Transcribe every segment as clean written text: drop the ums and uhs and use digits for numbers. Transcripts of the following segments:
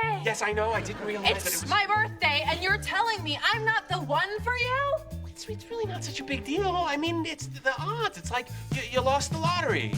birthday. Yes, I know. I didn't realize that it It's was... my birthday, and you're telling me I'm not the one for you? It's really not such a big deal. I mean, it's the odds. It's like you lost the lottery.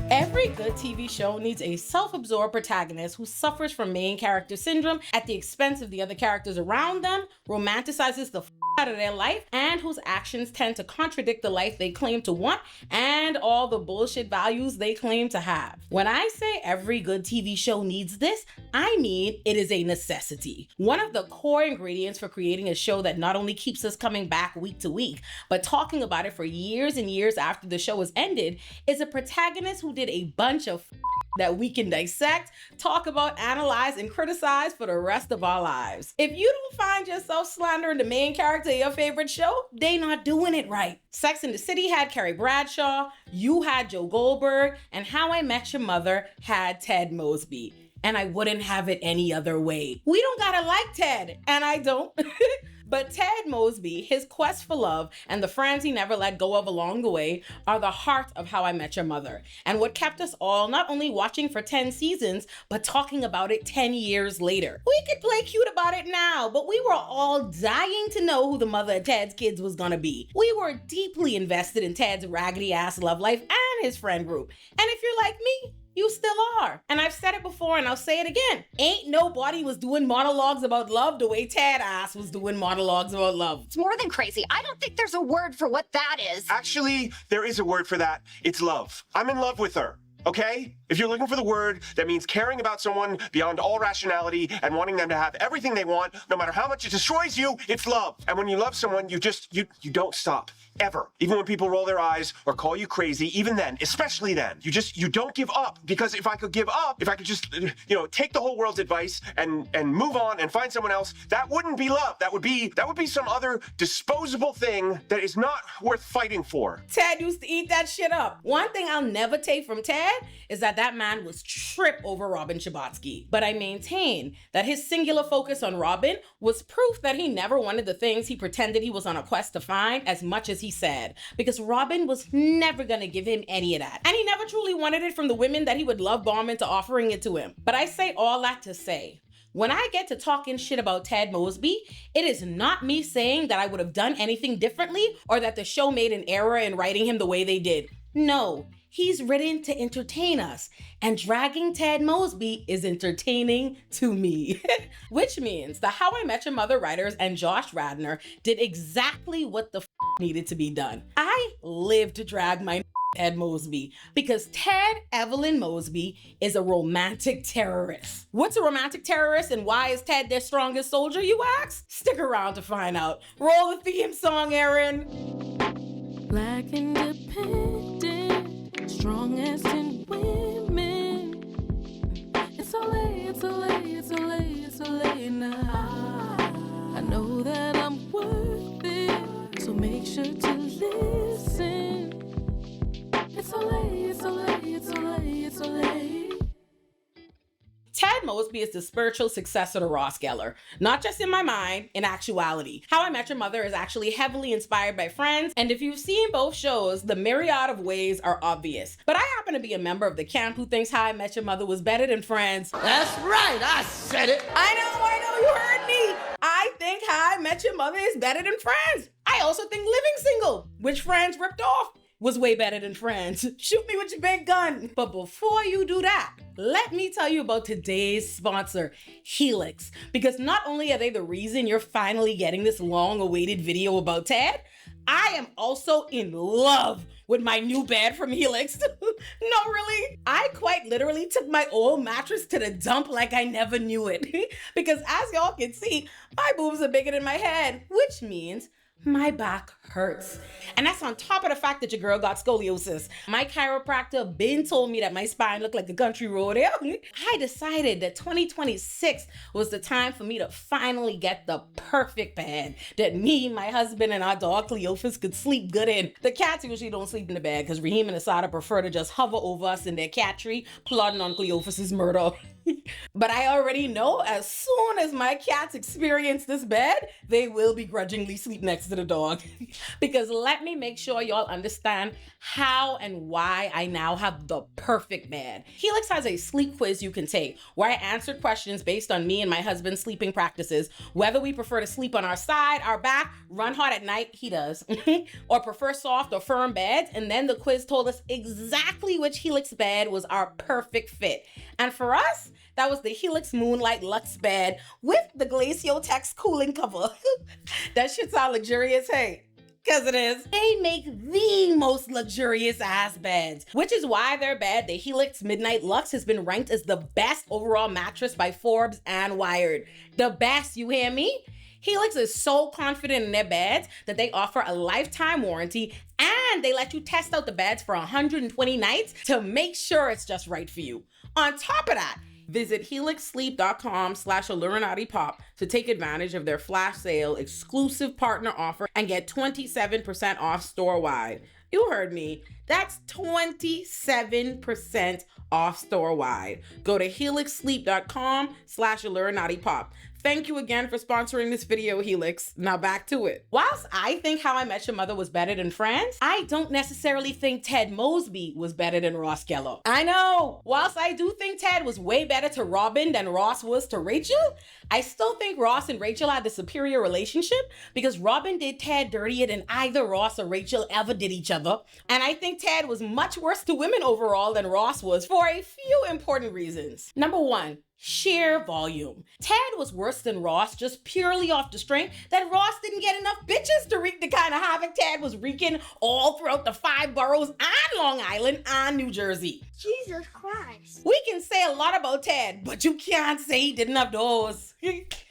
Every good TV show needs a self-absorbed protagonist who suffers from main character syndrome at the expense of the other characters around them, romanticizes the out of their life, and whose actions tend to contradict the life they claim to want and all the bullshit values they claim to have. When I say every good TV show needs this, I mean it is a necessity. One of the core ingredients for creating a show that not only keeps us coming back week to week, but talking about it for years and years after the show has ended, is a protagonist who did a bunch of that we can dissect, talk about, analyze, and criticize for the rest of our lives. If you don't find yourself slandering the main character of your favorite show, they not doing it right. Sex and the City had Carrie Bradshaw, You had Joe Goldberg, and How I Met Your Mother had Ted Mosby. And I wouldn't have it any other way. We don't gotta like Ted, and I don't. But Ted Mosby, his quest for love, and the friends he never let go of along the way are the heart of How I Met Your Mother, and what kept us all not only watching for 10 seasons, but talking about it 10 years later. We could play cute about it now, but we were all dying to know who the mother of Ted's kids was gonna be. We were deeply invested in Ted's raggedy-ass love life and his friend group. And if you're like me, you still are. And I've said it before and I'll say it again. Ain't nobody was doing monologues about love the way Ted ass was doing monologues about love. It's more than crazy. I don't think there's a word for what that is. Actually, there is a word for that. It's love. I'm in love with her. Okay? If you're looking for the word that means caring about someone beyond all rationality and wanting them to have everything they want, no matter how much it destroys you, it's love. And when you love someone, you don't stop. Ever. Even when people roll their eyes or call you crazy, even then, especially then, you don't give up. Because if I could give up, if I could just, take the whole world's advice and move on and find someone else, that wouldn't be love. That would be some other disposable thing that is not worth fighting for. Ted used to eat that shit up. One thing I'll never take from Ted is that man was tripped over Robin Schabotsky. But I maintain that his singular focus on Robin was proof that he never wanted the things he pretended he was on a quest to find as much as he said, because Robin was never gonna give him any of that. And he never truly wanted it from the women that he would love bomb into offering it to him. But I say all that to say, when I get to talking shit about Ted Mosby, it is not me saying that I would have done anything differently or that the show made an error in writing him the way they did. No, he's written to entertain us, and dragging Ted Mosby is entertaining to me. Which means the How I Met Your Mother writers and Josh Radnor did exactly what the needed to be done. I live to drag my Ted Mosby because Ted Evelyn Mosby is a romantic terrorist. What's a romantic terrorist and why is Ted their strongest soldier, you ask? Stick around to find out. Roll the theme song, Aaron. Black independent, strongest in women. It's Olay, it's Olay, it's Olay, it's Olay now. I know that I'm worth it, so make sure to listen. It's Olay, it's Olay, it's Olay, it's Olay. Ted Mosby is the spiritual successor to Ross Geller, not just in my mind, in actuality. How I Met Your Mother is actually heavily inspired by Friends, and if you've seen both shows, the myriad of ways are obvious. But I happen to be a member of the camp who thinks How I Met Your Mother was better than Friends. That's right, I said it. I know, you heard me. I think How I Met Your Mother is better than Friends. I also think Living Single, which Friends ripped off, was way better than Friends. Shoot me with your big gun. But before you do that, let me tell you about today's sponsor, Helix. Because not only are they the reason you're finally getting this long-awaited video about Ted, I am also in love with my new bed from Helix. No, really. I quite literally took my old mattress to the dump like I never knew it. Because as y'all can see, my boobs are bigger than my head, which means my back hurts. And that's on top of the fact that your girl got scoliosis. My chiropractor been told me that my spine looked like a country road. I decided that 2026 was the time for me to finally get the perfect bed that me, my husband, and our dog Cleophas could sleep good in. The cats usually don't sleep in the bed because Raheem and Asada prefer to just hover over us in their cat tree, plotting on Cleophas's murder. But I already know as soon as my cats experience this bed, they will begrudgingly sleep next to the dog. Because let me make sure y'all understand how and why I now have the perfect bed. Helix has a sleep quiz you can take where I answered questions based on me and my husband's sleeping practices, whether we prefer to sleep on our side, our back, run hard at night, he does, or prefer soft or firm beds. And then the quiz told us exactly which Helix bed was our perfect fit. And for us, that was the Helix Moonlight Luxe bed with the Glaciotex cooling cover. That shit sound luxurious, hey? Because it is. They make the most luxurious ass beds, which is why their bed, the Helix Midnight Luxe, has been ranked as the best overall mattress by Forbes and Wired. The best, you hear me? Helix is so confident in their beds that they offer a lifetime warranty and they let you test out the beds for 120 nights to make sure it's just right for you. On top of that, visit helixsleep.com/illuminatipop to take advantage of their flash sale exclusive partner offer and get 27% off store-wide. You heard me. That's 27% off store-wide. Go to helixsleep.com/illuminatipop. Thank you again for sponsoring this video, Helix. Now back to it. Whilst I think How I Met Your Mother was better than Friends, I don't necessarily think Ted Mosby was better than Ross Geller. I know. Whilst I do think Ted was way better to Robin than Ross was to Rachel, I still think Ross and Rachel had the superior relationship because Robin did Ted dirtier than either Ross or Rachel ever did each other. And I think Ted was much worse to women overall than Ross was for a few important reasons. Number one, sheer volume. Ted was worse than Ross just purely off the strength that Ross didn't get enough bitches to wreak the kind of havoc Ted was wreaking all throughout the 5 boroughs and Long Island and New Jersey. Jesus Christ. We can say a lot about Ted, but you can't say he didn't have those.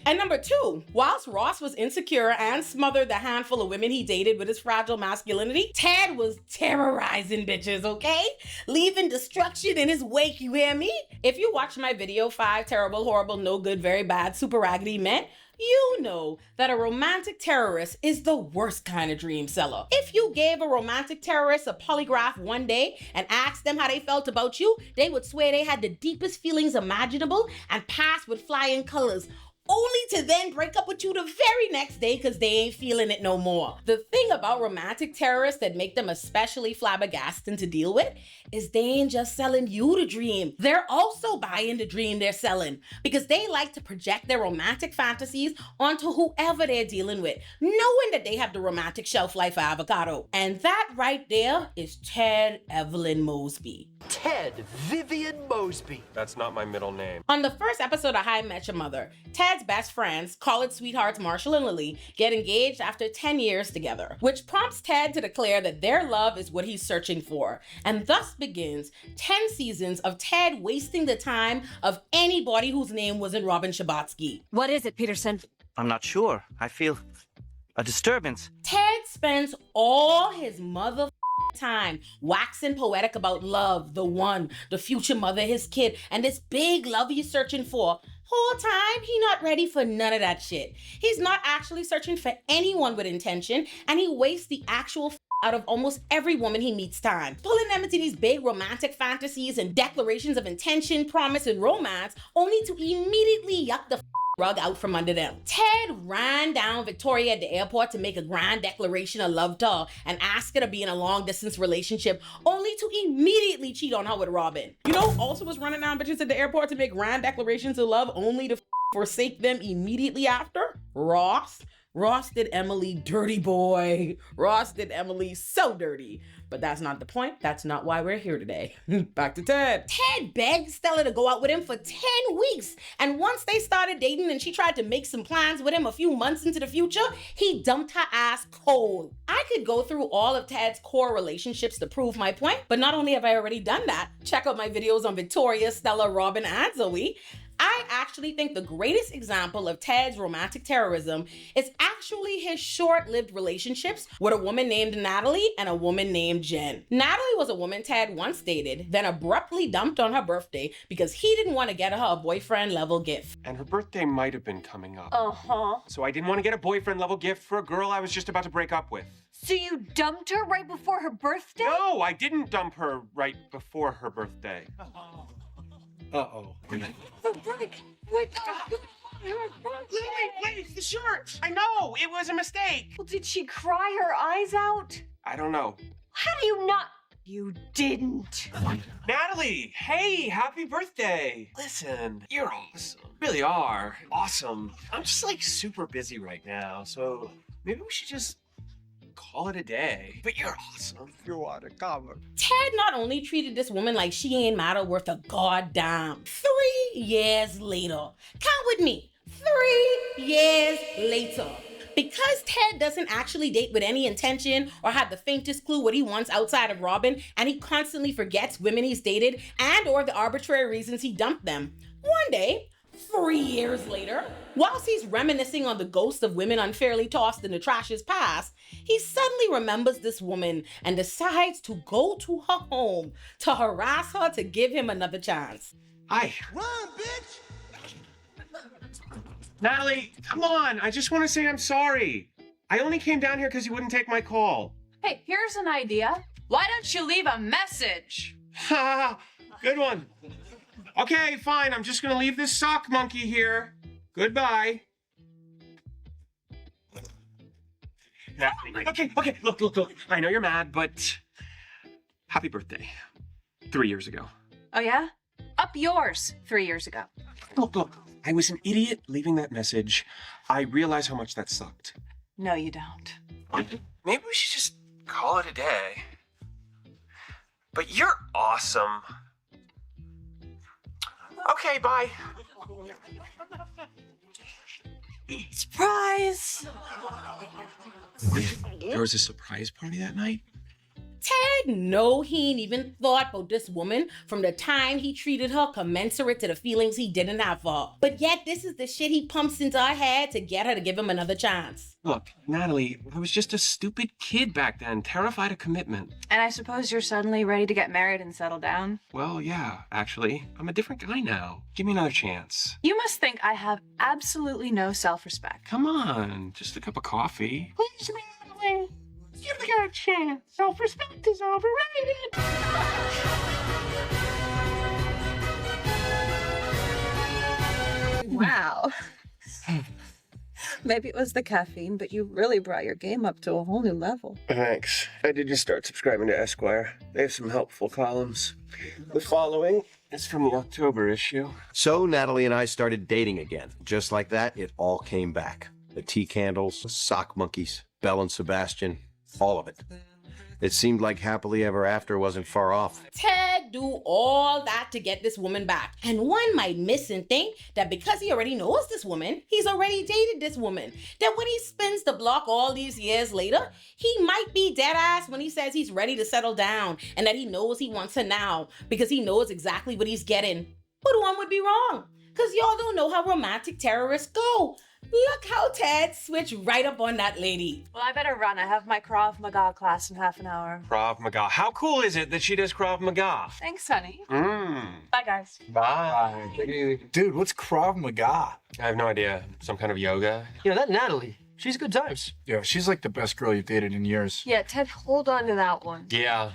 And number two, whilst Ross was insecure and smothered the handful of women he dated with his fragile masculinity, Ted was terrorizing bitches, okay? Leaving destruction in his wake, you hear me? If you watched my video, 5 terrible, horrible, no good, very bad, super raggedy men, you know that a romantic terrorist is the worst kind of dream seller. If you gave a romantic terrorist a polygraph one day and asked them how they felt about you, they would swear they had the deepest feelings imaginable and pass with flying colors, only to then break up with you the very next day because they ain't feeling it no more. The thing about romantic terrorists that make them especially flabbergasting to deal with is they ain't just selling you the dream. They're also buying the dream they're selling because they like to project their romantic fantasies onto whoever they're dealing with, knowing that they have the romantic shelf life for avocado. And that right there is Ted Evelyn Mosby. Ted Vivian Mosby. That's not my middle name. On the first episode of How I Met Your Mother, Ted's best friends, college sweethearts Marshall and Lily, get engaged after 10 years together, which prompts Ted to declare that their love is what he's searching for. And thus begins 10 seasons of Ted wasting the time of anybody whose name wasn't Robin Schabotsky. What is it, Peterson? I'm not sure. I feel a disturbance. Ted spends all his mother time waxing poetic about love, the one, the future mother, his kid, and this big love he's searching for. Whole time, he not ready for none of that shit. He's not actually searching for anyone with intention, and he wastes the actual out of almost every woman he meets time, pulling them into these big romantic fantasies and declarations of intention, promise, and romance, only to immediately yuck the rug out from under them. Ted ran down Victoria at the airport to make a grand declaration of love to her and ask her to be in a long-distance relationship, only to immediately cheat on her with Robin. You know who also was running down bitches at the airport to make grand declarations of love, only to forsake them immediately after? Ross. Ross did Emily dirty, boy. Ross did Emily so dirty. But that's not the point. That's not why we're here today. Back to Ted. Ted begged Stella to go out with him for 10 weeks. And once they started dating and she tried to make some plans with him a few months into the future, he dumped her ass cold. I could go through all of Ted's core relationships to prove my point, but not only have I already done that, check out my videos on Victoria, Stella, Robin, and Zoe. I actually think the greatest example of Ted's romantic terrorism is actually his short-lived relationships with a woman named Natalie and a woman named Jen. Natalie was a woman Ted once dated, then abruptly dumped on her birthday because he didn't want to get her a boyfriend-level gift. And her birthday might have been coming up. Uh-huh. So I didn't want to get a boyfriend-level gift for a girl I was just about to break up with. So you dumped her right before her birthday? No, I didn't dump her right before her birthday. Uh-oh. Wait, the shirt! I know, it was a mistake. Well, did she cry her eyes out? I don't know. How do you not? You didn't. Natalie, hey, happy birthday. Listen, you're awesome. Really are. Awesome. I'm just like super busy right now, so maybe we should just call it a day. But you're awesome. You are the cover. Ted not only treated this woman like she ain't matter worth a goddamn. 3 years later. Count with me. 3 years later. Because Ted doesn't actually date with any intention or have the faintest clue what he wants outside of Robin, and he constantly forgets women he's dated and or the arbitrary reasons he dumped them. One day, 3 years later, whilst he's reminiscing on the ghosts of women unfairly tossed in the trash's past, he suddenly remembers this woman and decides to go to her home to harass her to give him another chance. Hi. Run, bitch! Natalie, come on. I just want to say I'm sorry. I only came down here because you wouldn't take my call. Hey, here's an idea. Why don't you leave a message? Ha! Good one. Okay, fine. I'm just gonna leave this sock monkey here. Goodbye. Natalie, okay. Look. I know you're mad, but happy birthday. 3 years ago. Oh, yeah? Up yours 3 years ago. Look. I was an idiot leaving that message. I realize how much that sucked. No, you don't. Maybe we should just call it a day. But you're awesome. Okay, bye. Surprise! There was a surprise party that night? Ted, no, he ain't even thought about this woman from the time he treated her commensurate to the feelings he didn't have for her. But yet, this is the shit he pumps into her head to get her to give him another chance. Look, Natalie, I was just a stupid kid back then, terrified of commitment. And I suppose you're suddenly ready to get married and settle down? Well, yeah, actually. I'm a different guy now. Give me another chance. You must think I have absolutely no self-respect. Come on, just a cup of coffee. Please, Natalie. Give me a chance. Self-respect is overrated. Wow. Maybe it was the caffeine, but you really brought your game up to a whole new level. Thanks. I did just start subscribing to Esquire. They have some helpful columns. The following is from the October issue. So Natalie and I started dating again. Just like that, it all came back. The tea candles, the sock monkeys, Belle and Sebastian, all of it. It seemed like happily ever after wasn't far off. Ted do all that to get this woman back. And one might miss and think that because he already knows this woman, he's already dated this woman. That when he spins the block all these years later, he might be dead ass when he says he's ready to settle down and that he knows he wants her now because he knows exactly what he's getting. But one would be wrong, because y'all don't know how romantic terrorists go. Look how Ted switched right up on that lady. Well, I better run. I have my Krav Maga class in half an hour. Krav Maga. How cool is it that she does Krav Maga? Thanks, honey. Mmm. Bye, guys. Bye. Take it easy. Dude, what's Krav Maga? I have no idea. Some kind of yoga? You know, that Natalie, she's good times. Yeah, she's like the best girl you've dated in years. Yeah, Ted, hold on to that one. Yeah.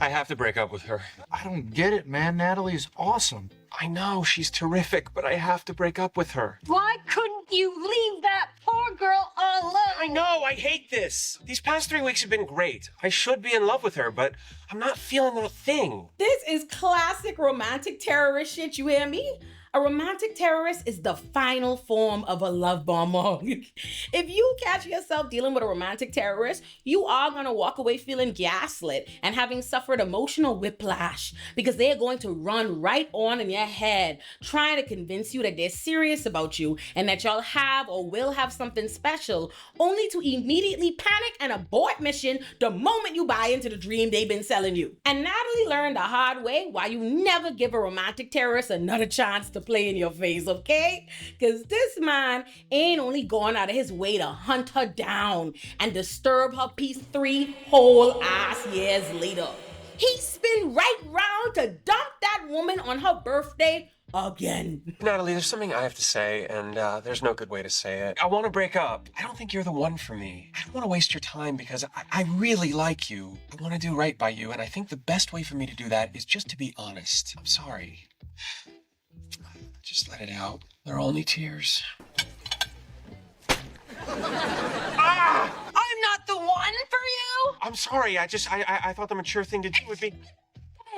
I have to break up with her. I don't get it, man. Natalie's awesome. I know, she's terrific, but I have to break up with her. Why couldn't you leave that poor girl alone? I know, I hate this. These past 3 weeks have been great. I should be in love with her, but I'm not feeling that thing. This is classic romantic terrorist shit, you hear me? A romantic terrorist is the final form of a love bomber. If you catch yourself dealing with a romantic terrorist, you are gonna walk away feeling gaslit and having suffered emotional whiplash because they are going to run right on in your head, trying to convince you that they're serious about you and that y'all have or will have something special, only to immediately panic and abort mission the moment you buy into the dream they've been selling you. And Natalie learned the hard way why you never give a romantic terrorist another chance to play in your face, okay? Because this man ain't only going out of his way to hunt her down and disturb her peace 3 whole ass years later. He spin right round to dump that woman on her birthday again. Natalie, there's something I have to say, and there's no good way to say it. I want to break up. I don't think you're the one for me. I don't want to waste your time because I really like you. I want to do right by you, and I think the best way for me to do that is just to be honest. I'm sorry. Just let it out. They're only tears. I'm not the one for you. I'm sorry. I thought the mature thing to do would be.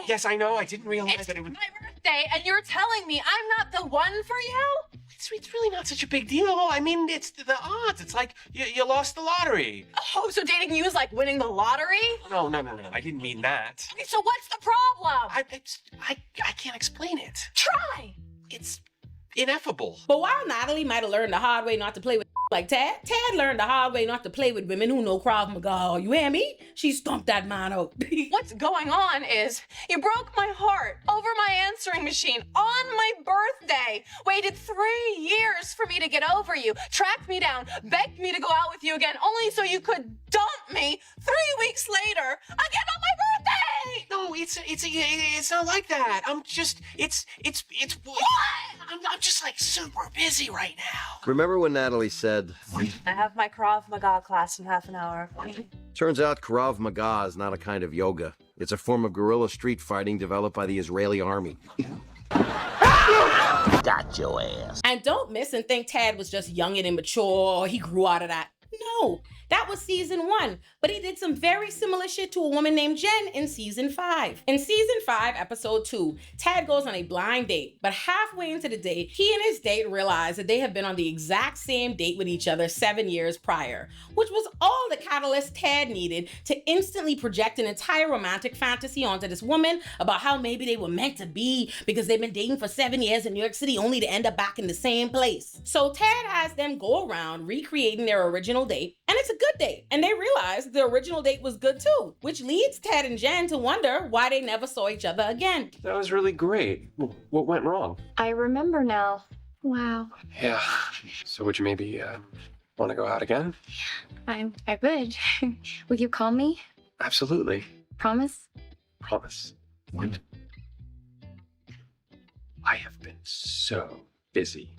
Yes, I know. I didn't realize It's that it would. my birthday, and you're telling me I'm not the one for you? It's really not such a big deal. I mean, it's the odds. It's like you lost the lottery. Oh, so dating you is like winning the lottery? No. I didn't mean that. Okay, so what's the problem? I can't explain it. Try. It's ineffable. But while Natalie might have learned the hard way not to play with like Tad learned the hard way not to play with women who know Krav Maga. You hear me? She stomped that man out. What's going on is you broke my heart over my answering machine on my birthday. Waited 3 years for me to get over you. Tracked me down, begged me to go out with you again, only so you could dump me 3 weeks later again on my birthday. No, it's not like that. I'm just What? I'm just like super busy right now. Remember when Natalie said, I have my Krav Maga class in half an hour. turns out Krav Maga is not a kind of yoga. It's a form of guerrilla street fighting developed by the Israeli army. Got your ass. And don't miss and think Tad was just young and immature or he grew out of that. No, that was season 1, but he did some very similar shit to a woman named Jen in season 5. In season 5, episode 2, Tad goes on a blind date, but halfway into the date, he and his date realize that they have been on the exact same date with each other 7 years prior, which was all the catalyst Tad needed to instantly project an entire romantic fantasy onto this woman about how maybe they were meant to be because they've been dating for 7 years in New York City only to end up back in the same place. So Tad has them go around recreating their original date, and it's a good date, and they realize the original date was good too, which leads Tad and Jen to wonder why they never saw each other again. That was really great. What went wrong? I remember now. Wow. Yeah. So would you maybe want to go out again? I would. Would you call me? Absolutely. Promise? Promise. What? I have been so busy.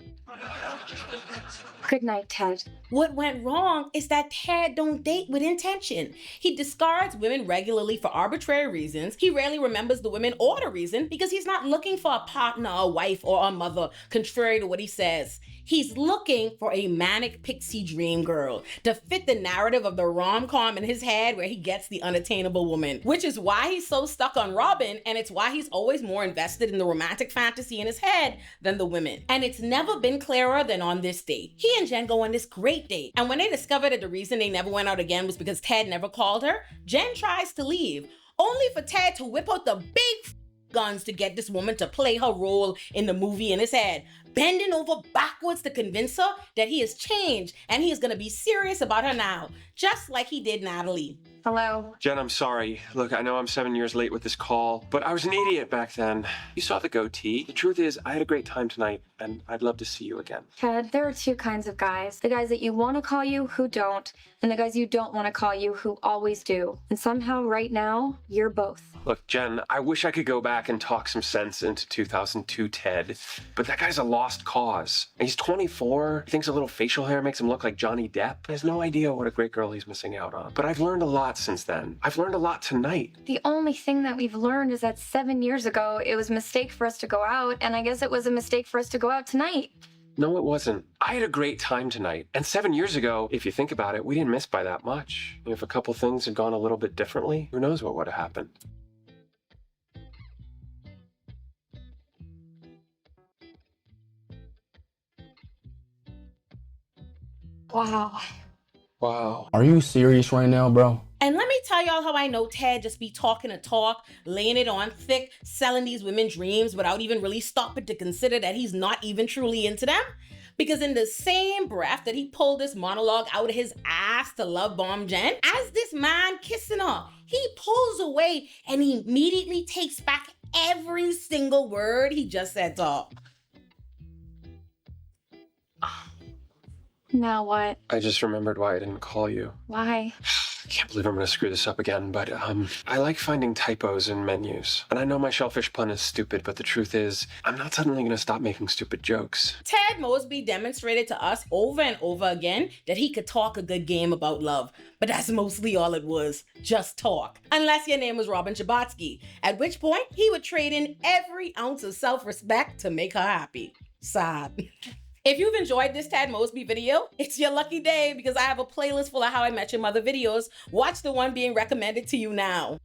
Good night, Ted. What went wrong is that Tad don't date with intention. He discards women regularly for arbitrary reasons. He rarely remembers the women or the reason because he's not looking for a partner, a wife, or a mother, contrary to what he says. He's looking for a manic pixie dream girl to fit the narrative of the rom-com in his head where he gets the unattainable woman, which is why he's so stuck on Robin, and it's why he's always more invested in the romantic fantasy in his head than the women. And it's never been clearer than on this date. He and Jen go on this great date, and when they discover that the reason they never went out again was because Ted never called her, Jen tries to leave, only for Ted to whip out the big guns to get this woman to play her role in the movie in his head, bending over backwards to convince her that he has changed and he is going to be serious about her now, just like he did Natalie. Hello. Jen, I'm sorry. Look, I know I'm 7 years late with this call, but I was an idiot back then. You saw the goatee. The truth is, I had a great time tonight, and I'd love to see you again. Ted, there are 2 kinds of guys. The guys that you want to call you who don't, and the guys you don't want to call you who always do. And somehow right now, you're both. Look, Jen, I wish I could go back and talk some sense into 2002 Ted, but that guy's a lost cause. And he's 24. He thinks a little facial hair makes him look like Johnny Depp. He has no idea what a great girl he's missing out on. But I've learned a lot since then. I've learned a lot tonight. The only thing that we've learned is that 7 years ago, it was a mistake for us to go out, and I guess it was a mistake for us to go out tonight. No, it wasn't. I had a great time tonight. And 7 years ago, if you think about it, we didn't miss by that much. If a couple things had gone a little bit differently, who knows what would have happened. Wow. Wow. Are you serious right now, bro? And let me tell y'all how I know Ted just be talking a talk, laying it on thick, selling these women dreams without even really stopping to consider that he's not even truly into them. Because in the same breath that he pulled this monologue out of his ass to love bomb Jen, as this man kissing her, he pulls away and he immediately takes back every single word he just said to her. Now what? I just remembered why I didn't call you. Why? I can't believe I'm gonna screw this up again, but I like finding typos in menus. And I know my shellfish pun is stupid, but the truth is, I'm not suddenly gonna stop making stupid jokes. Ted Mosby demonstrated to us over and over again that he could talk a good game about love, but that's mostly all it was, just talk. Unless your name was Robin Schabotsky, at which point he would trade in every ounce of self-respect to make her happy. Sad. If you've enjoyed this Tad Mosby video, it's your lucky day because I have a playlist full of How I Met Your Mother videos. Watch the one being recommended to you now.